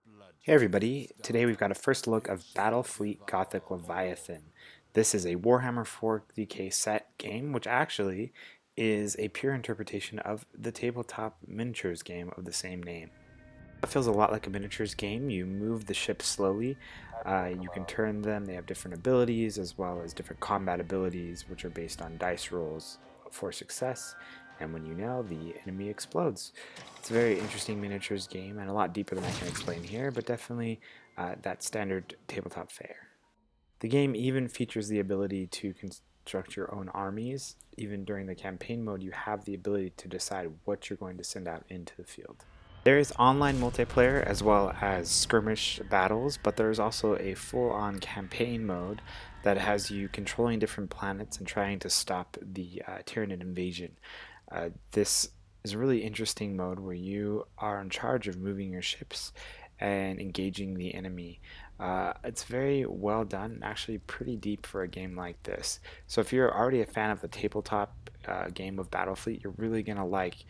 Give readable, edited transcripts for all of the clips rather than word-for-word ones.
Hey everybody, today we've got a first look of Battlefleet Gothic Leviathan. This is a Warhammer 40k set game, which actually is a pure interpretation of the tabletop miniatures game of the same name. It feels a lot like a miniatures game. You move the ships slowly, you can turn them, they have different abilities as well as different combat abilities, which are based on dice rolls for success, and when you nail, the enemy explodes. It's a very interesting miniatures game and a lot deeper than I can explain here, but definitely that standard tabletop fare. The game even features the ability to construct your own armies. Even during the campaign mode, you have the ability to decide what you're going to send out into the field. There is online multiplayer as well as skirmish battles, but there is also a full-on campaign mode that has you controlling different planets and trying to stop the Tyranid invasion. This is a really interesting mode where you are in charge of moving your ships and engaging the enemy. It's very well done and actually pretty deep for a game like this. So if you're already a fan of the tabletop game of Battlefleet, you're really going to like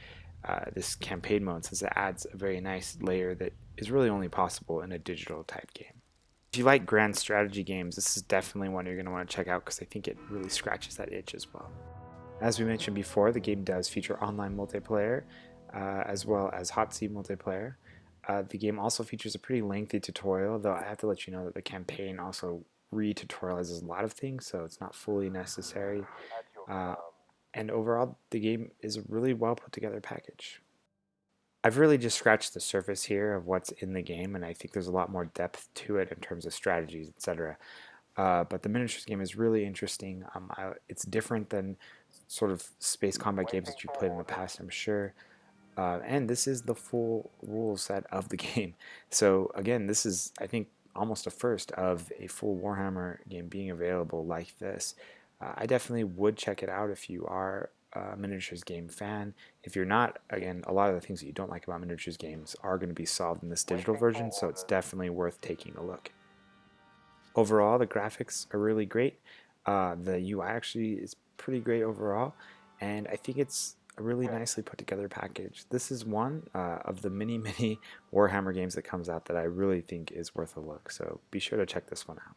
this campaign mode since it adds a very nice layer that is really only possible in a digital type game. If you like grand strategy games, this is definitely one you're going to want to check out because I think it really scratches that itch as well. As we mentioned before, the game does feature online multiplayer as well as hot seat multiplayer. The game also features a pretty lengthy tutorial, though I have to let you know that the campaign also re-tutorializes a lot of things, so it's not fully necessary. Uh, and overall, the game is a really well put together package. I've really just scratched the surface here of what's in the game, and I think there's a lot more depth to it in terms of strategies, etc. But the miniatures game is really interesting. It's different than sort of space combat games that you played in the past, I'm sure. And this is the full rule set of the game. So again, this is, I think, almost a first of a full Warhammer game being available like this. I definitely would check it out if you are a miniatures game fan. If you're not, again, a lot of the things that you don't like about miniatures games are going to be solved in this digital version, so it's definitely worth taking a look. Overall, the graphics are really great. The UI actually is pretty great overall, and I think it's a really nicely put together package. This is one of the many Warhammer games that comes out that I really think is worth a look, so be sure to check this one out.